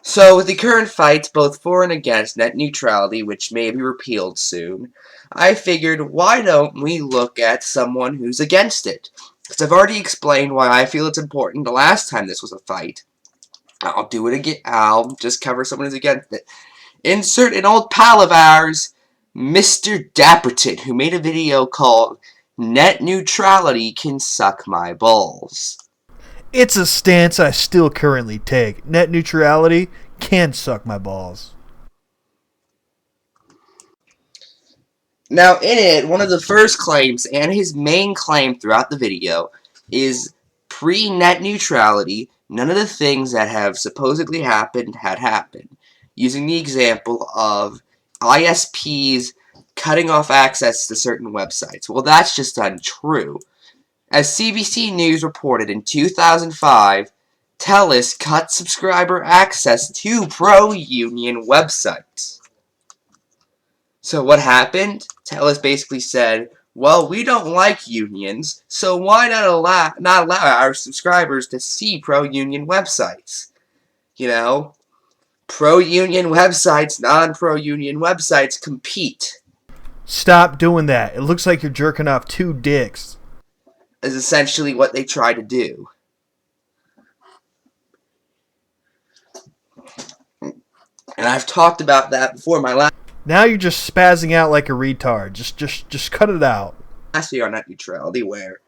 So, with the current fights both for and against net neutrality, which may be repealed soon, I figured why don't we look at someone who's against it? Because I've already explained why I feel it's important the last time this was a fight. I'll do it again. I'll just cover someone who's against it. Insert an old pal of ours, Mr. Dapperton, who made a video called Net Neutrality Can Suck My Balls. It's a stance I still currently take. Net neutrality can suck my balls. Now, in it, one of the first claims, and his main claim throughout the video, is pre-net neutrality, none of the things that have supposedly happened had happened, using the example of ISPs cutting off access to certain websites. Well, that's just untrue. As CBC News reported in 2005, TELUS cut subscriber access to pro-union websites. So what happened? TELUS basically said, well, we don't like unions, so why not allow our subscribers to see pro-union websites? You know, pro-union websites, non-pro-union websites compete. Stop doing that. It looks like you're jerking off two dicks. Is essentially what they try to do. And I've talked about that before. My last Now you're just spazzing out like a retard. Just cut it out. video on net neutrality, where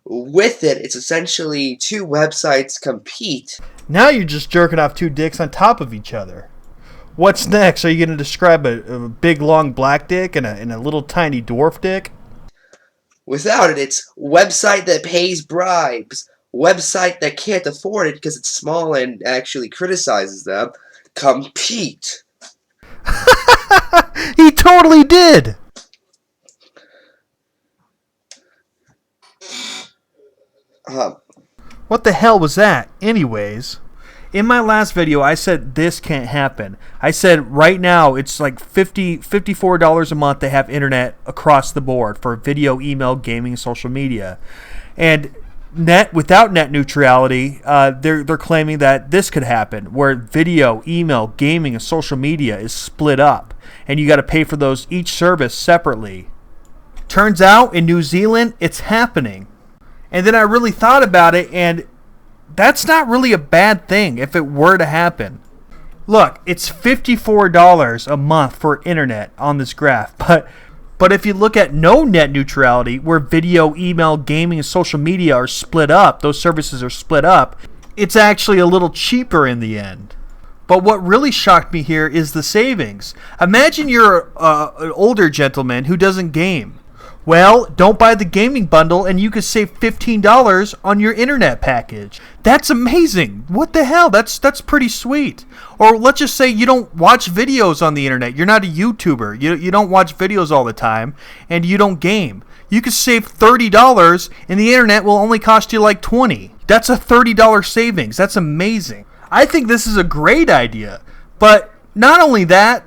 with it, it's essentially two websites compete. Now you're just jerking off two dicks on top of each other. What's next? Are you going to describe a big long black dick and a little tiny dwarf dick? Without it, it's website that pays bribes, website that can't afford it because it's small and actually criticizes them, compete. He totally did. What the hell was that? Anyways, in my last video, I said this can't happen. I said right now it's like $54 a month to have internet across the board for video, email, gaming, social media. And without net neutrality, they're claiming that this could happen, where video, email, gaming, and social media is split up, and you got to pay for those each service separately. Turns out in New Zealand, it's happening. And then I really thought about it, and that's not really a bad thing if it were to happen. Look, it's $54 a month for internet on this graph, but if you look at no net neutrality, where video, email, gaming, and social media are split up, those services are split up, it's actually a little cheaper in the end. But what really shocked me here is the savings. Imagine you're an older gentleman who doesn't game. Well, don't buy the gaming bundle and you could save $15 on your internet package. That's amazing. What the hell? That's pretty sweet. Or let's just say you don't watch videos on the internet. You're not a YouTuber. You don't watch videos all the time and you don't game. You could save $30 and the internet will only cost you like $20. That's a $30 savings. That's amazing. I think this is a great idea. But not only that,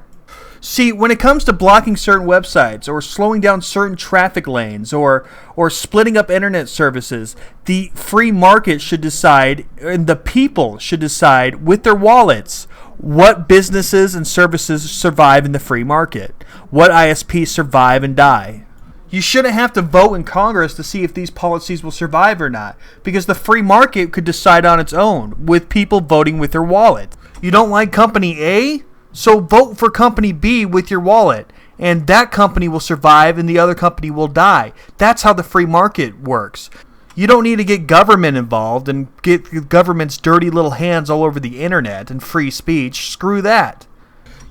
see, when it comes to blocking certain websites or slowing down certain traffic lanes or splitting up internet services, the free market should decide, and the people should decide with their wallets what businesses and services survive in the free market, what ISPs survive and die. You shouldn't have to vote in Congress to see if these policies will survive or not, because the free market could decide on its own with people voting with their wallet. You don't like company A? So vote for company B with your wallet, and that company will survive and the other company will die. That's how the free market works. You don't need to get government involved and get the government's dirty little hands all over the internet and free speech. Screw that.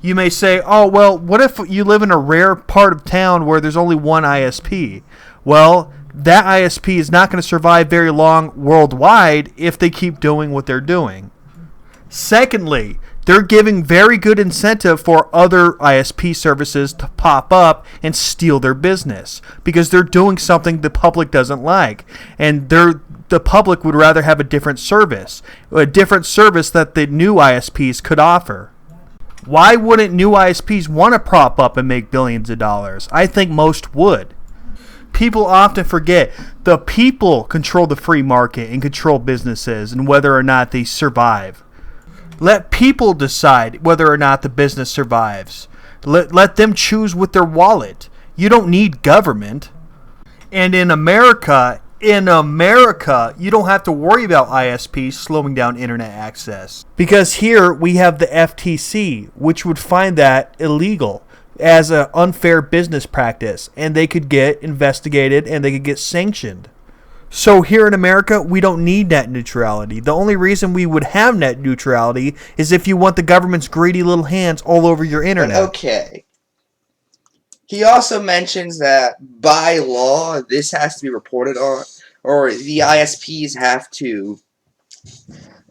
You may say, oh, well, what if you live in a rare part of town where there's only one ISP? Well, that ISP is not going to survive very long worldwide if they keep doing what they're doing. Secondly, they're giving very good incentive for other ISP services to pop up and steal their business because they're doing something the public doesn't like. And the public would rather have a different service that the new ISPs could offer. Why wouldn't new ISPs want to prop up and make billions of dollars? I think most would. People often forget the people control the free market and control businesses and whether or not they survive. Let people decide whether or not the business survives. Let them choose with their wallet. You don't need government. And in America, you don't have to worry about ISPs slowing down internet access. Because here we have the FTC, which would find that illegal as an unfair business practice, and they could get investigated and they could get sanctioned. So here in America, we don't need net neutrality. The only reason we would have net neutrality is if you want the government's greedy little hands all over your internet. Okay. He also mentions that by law, this has to be reported on, or the ISPs have to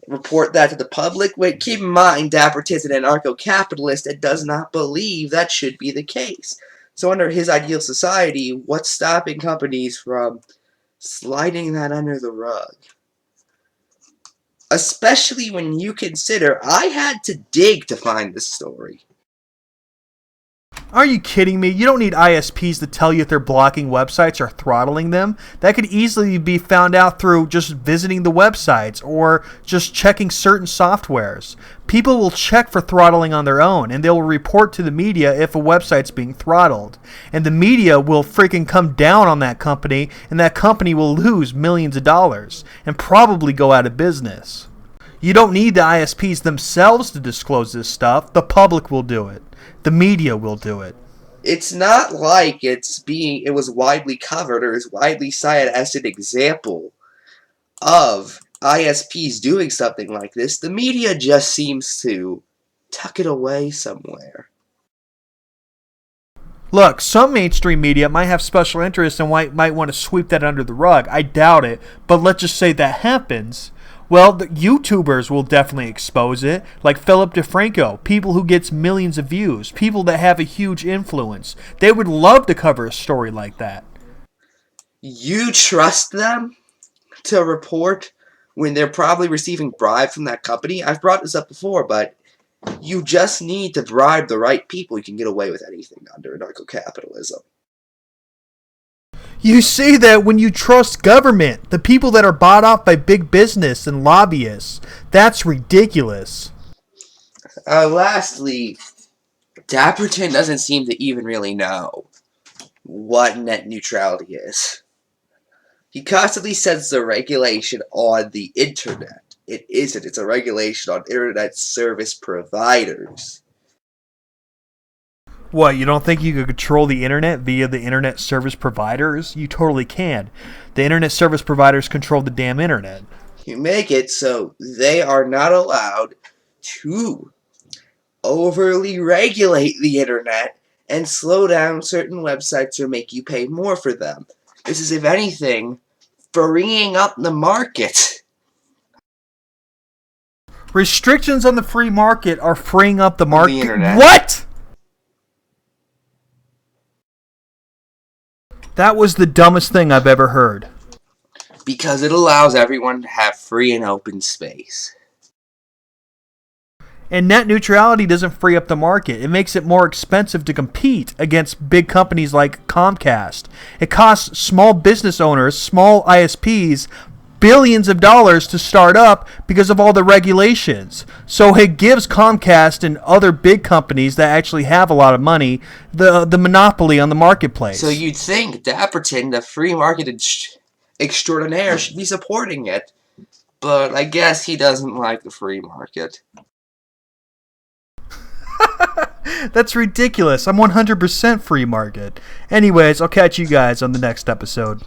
report that to the public. Wait, keep in mind, Dapperton's an anarcho-capitalist and does not believe that should be the case. So under his ideal society, what's stopping companies from sliding that under the rug? Especially when you consider I had to dig to find this story. Are you kidding me? You don't need ISPs to tell you if they're blocking websites or throttling them. That could easily be found out through just visiting the websites or just checking certain softwares. People will check for throttling on their own, and they will report to the media if a website's being throttled. And the media will freaking come down on that company, and that company will lose millions of dollars and probably go out of business. You don't need the ISPs themselves to disclose this stuff. The public will do it. The media will do it. It's not like it was widely covered or is widely cited as an example of ISPs doing something like this. The media just seems to tuck it away somewhere. Look, some mainstream media might have special interests and might want to sweep that under the rug. I doubt it, but let's just say that happens. Well, the YouTubers will definitely expose it, like Philip DeFranco, people who gets millions of views, people that have a huge influence. They would love to cover a story like that. You trust them to report when they're probably receiving bribes from that company? I've brought this up before, but you just need to bribe the right people. You can get away with anything under anarcho-capitalism. You say that when you trust government, the people that are bought off by big business and lobbyists. That's ridiculous. Lastly, Dapperton doesn't seem to even really know what net neutrality is. He constantly says it's a regulation on the internet. It isn't. It's a regulation on internet service providers. What, you don't think you could control the internet via the internet service providers? You totally can. The internet service providers control the damn internet. You make it so they are not allowed to overly regulate the internet and slow down certain websites or make you pay more for them. This is, if anything, freeing up the market. Restrictions on the free market are freeing up the market. The internet. What? That was the dumbest thing I've ever heard. Because it allows everyone to have free and open space. And net neutrality doesn't free up the market. It makes it more expensive to compete against big companies like Comcast. It costs small business owners, small ISPs, billions of dollars to start up because of all the regulations. So it gives Comcast and other big companies that actually have a lot of money the monopoly on the marketplace. So you'd think Dapperton, the free market extraordinaire, should be supporting it. But I guess he doesn't like the free market. That's ridiculous. I'm 100% free market. Anyways, I'll catch you guys on the next episode.